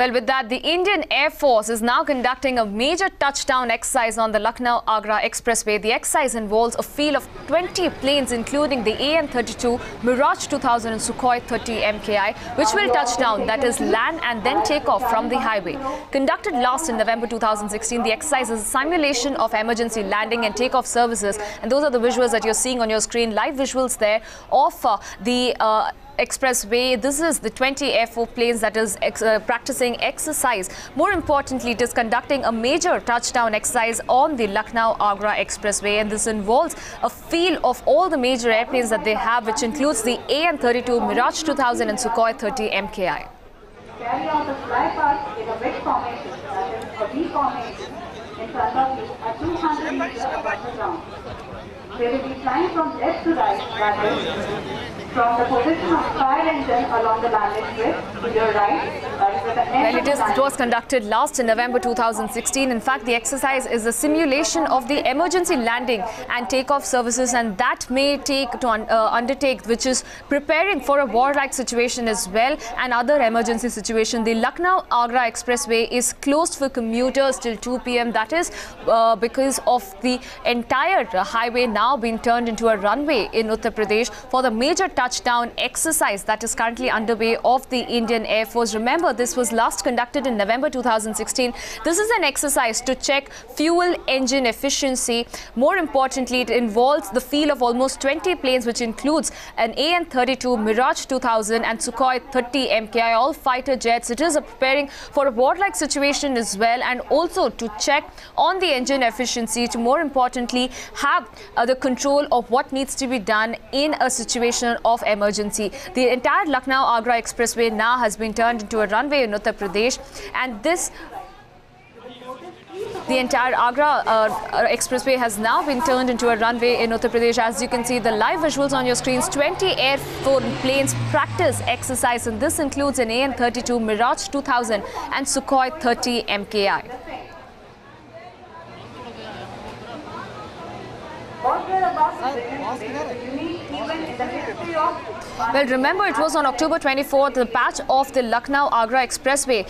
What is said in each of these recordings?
Well, with that, the Indian Air Force is now conducting a major touchdown exercise on the Lucknow-Agra Expressway. The exercise involves a field of 20 planes, including the AN-32, Mirage 2000 and Sukhoi 30 MKI, which will touch down, that is, land and then take off from the highway. Conducted last in November 2016, the exercise is a simulation of emergency landing and takeoff services. And those are the visuals that you're seeing on your screen, live visuals there of the expressway. This is the 20 Air Force planes that is practicing exercise. More importantly, it is conducting a major touchdown exercise on the Lucknow-Agra Expressway, and this involves a field of all the major airplanes that they have, which includes the AN-32, Mirage 2000 and Sukhoi 30 MKI. Carry out the fly path in a wet formation, that is a V formation, in front of you at 200 meters above the ground. They will be flying from left to right, that is, from the position of fire engine along the landing strip to your right, well, it was conducted last in November 2016. In fact, the exercise is a simulation of the emergency landing and takeoff services, and that may take to undertake, which is preparing for a war-like situation as well and other emergency situation. The Lucknow-Agra Expressway is closed for commuters till 2 p.m. That is because of the entire highway now being turned into a runway in Uttar Pradesh for the major touchdown exercise that is currently underway of the Indian Air Force. Remember, this was last conducted in November 2016. This is an exercise to check fuel engine efficiency. More importantly, it involves the field of almost 20 planes, which includes an AN-32, Mirage 2000 and Sukhoi 30 MKI, all fighter jets. It is preparing for a war-like situation as well, and also to check on the engine efficiency, to more importantly have the control of what needs to be done in a situation of emergency. The entire Lucknow-Agra Expressway now has been turned into a runway in Uttar Pradesh, and the entire Agra Expressway has now been turned into a runway in Uttar Pradesh. As you can see, the live visuals on your screens, 20 Air Force planes practice exercise, and this includes an AN-32, Mirage 2000 and Sukhoi 30 MKI. Well, remember, it was on October 24th, the patch of the Lucknow-Agra Expressway,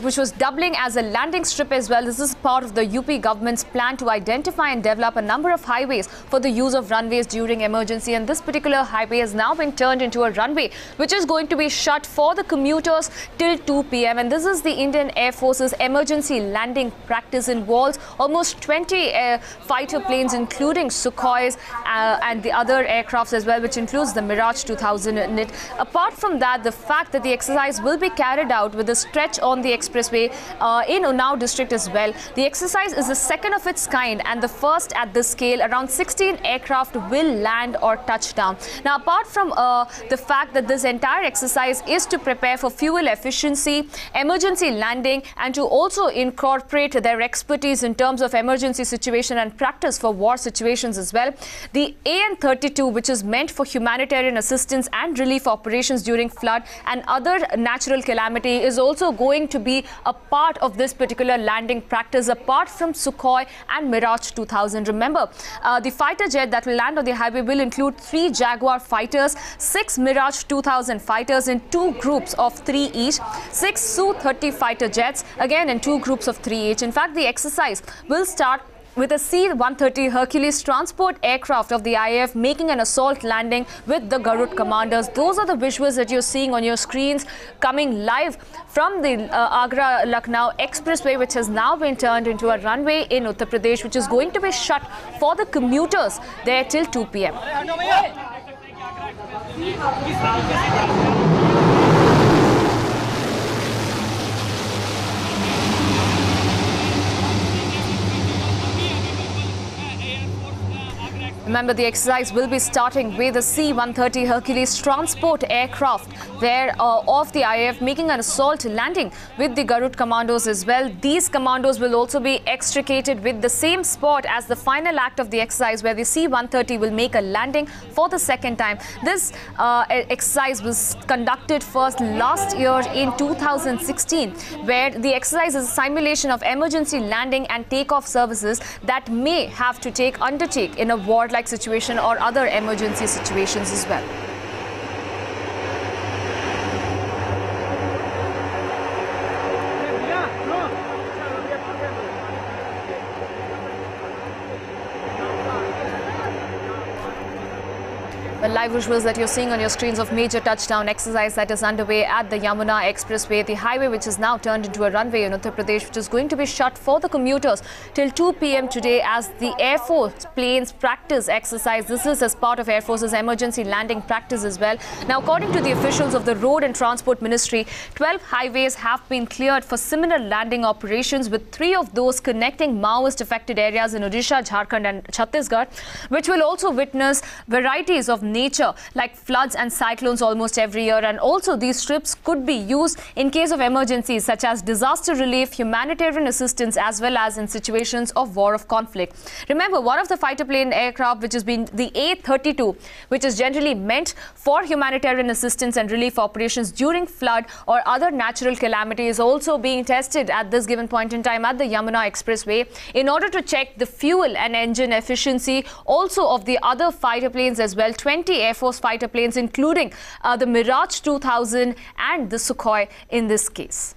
which was doubling as a landing strip as well. This is part of the UP government's plan to identify and develop a number of highways for the use of runways during emergency. And this particular highway has now been turned into a runway, which is going to be shut for the commuters till 2 p.m. And this is the Indian Air Force's emergency landing practice. Involves almost 20 fighter planes, including Sukhois and the other aircrafts as well, which includes the Mirage 2000 in it. Apart from that, the fact that the exercise will be carried out with a stretch on the expressway in Unnao district as well. The exercise is the second of its kind and the first at this scale. Around 16 aircraft will land or touch down. Now, apart from the fact that this entire exercise is to prepare for fuel efficiency, emergency landing, and to also incorporate their expertise in terms of emergency situation and practice for war situations as well, the AN-32, which is meant for humanitarian assistance and relief operations during flood and other natural calamity, is also going to be a part of this particular landing practice, apart from Sukhoi and Mirage 2000. Remember, the fighter jet that will land on the highway will include 3 Jaguar fighters, 6 Mirage 2000 fighters in 2 groups of 3 each, 6 Su-30 fighter jets, again in 2 groups of 3 each. In fact, the exercise will start with a C-130 Hercules transport aircraft of the IAF making an assault landing with the Garud commanders. Those are the visuals that you're seeing on your screens coming live from the Agra-Lucknow Expressway, which has now been turned into a runway in Uttar Pradesh, which is going to be shut for the commuters there till 2 p.m. Remember, the exercise will be starting with the C-130 Hercules transport aircraft there of the IAF making an assault landing with the Garud commandos as well. These commandos will also be extricated with the same spot as the final act of the exercise, where the C-130 will make a landing for the second time. This exercise was conducted first last year in 2016, where the exercise is a simulation of emergency landing and takeoff services that may have to undertake in a war-like situation or other emergency situations as well. live visuals that you're seeing on your screens of major touchdown exercise that is underway at the Yamuna Expressway, the highway which is now turned into a runway in Uttar Pradesh, which is going to be shut for the commuters till 2 p.m. today as the Airforce planes practice exercise. This is as part of Air Force's emergency landing practice as well. Now, according to the officials of the Road and Transport Ministry, 12 highways have been cleared for similar landing operations, with 3 of those connecting Maoist affected areas in Odisha, Jharkhand and Chhattisgarh, which will also witness varieties of nature like floods and cyclones almost every year. And also these strips could be used in case of emergencies such as disaster relief, humanitarian assistance, as well as in situations of war of conflict. Remember, one of the fighter plane aircraft, which has been the A-32, which is generally meant for humanitarian assistance and relief operations during flood or other natural calamity, is also being tested at this given point in time at the Yamuna Expressway in order to check the fuel and engine efficiency also of the other fighter planes as well. 20 Air Force fighter planes, including the Mirage 2000 and the Sukhoi in this case.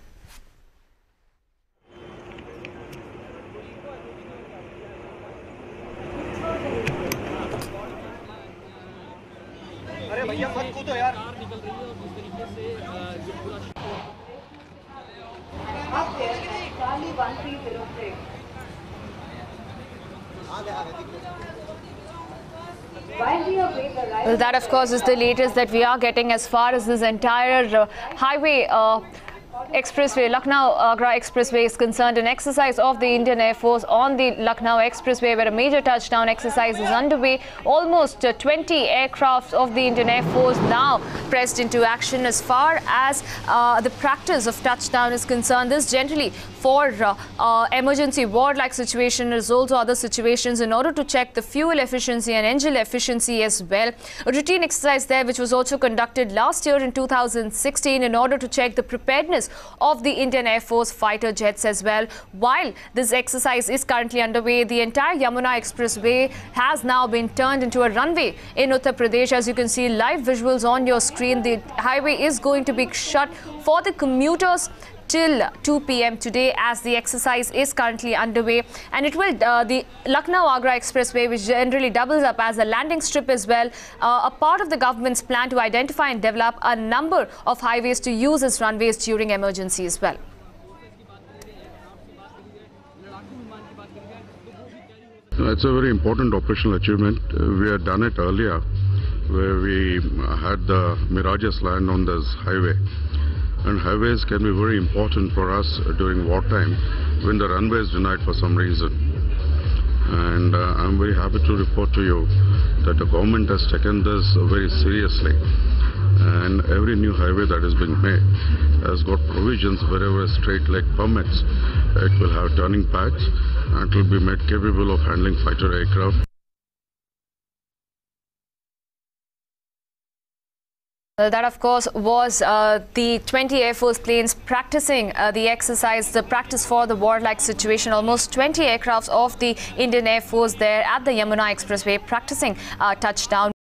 Well, that of course is the latest that we are getting as far as this entire highway expressway, Lucknow-Agra Expressway is concerned. An exercise of the Indian Air Force on the Lucknow Expressway, where a major touchdown exercise is underway. Almost 20 aircrafts of the Indian Air Force now pressed into action as far as the practice of touchdown is concerned. This generally for emergency war-like situation, as also other situations, in order to check the fuel efficiency and engine efficiency as well. A routine exercise there which was also conducted last year in 2016 in order to check the preparedness of the Indian Air Force fighter jets as well. While this exercise is currently underway, the entire Yamuna Expressway has now been turned into a runway in Uttar Pradesh. As you can see live visuals on your screen, the highway is going to be shut for the commuters till 2 p.m. today as the exercise is currently underway, and it will the Lucknow-Agra Expressway, which generally doubles up as a landing strip as well, a part of the government's plan to identify and develop a number of highways to use as runways during emergency as well. It's a very important operational achievement. We had done it earlier where we had the Mirages land on this highway. And highways can be very important for us during wartime when the runway is denied for some reason. And I'm very happy to report to you that the government has taken this very seriously. And every new highway that is being made has got provisions wherever straight leg permits. It will have turning pads and it will be made capable of handling fighter aircraft. That, of course, was the 20 Air Force planes practicing the exercise, the practice for the war-like situation. Almost 20 aircrafts of the Indian Air Force there at the Yamuna Expressway practicing touchdown.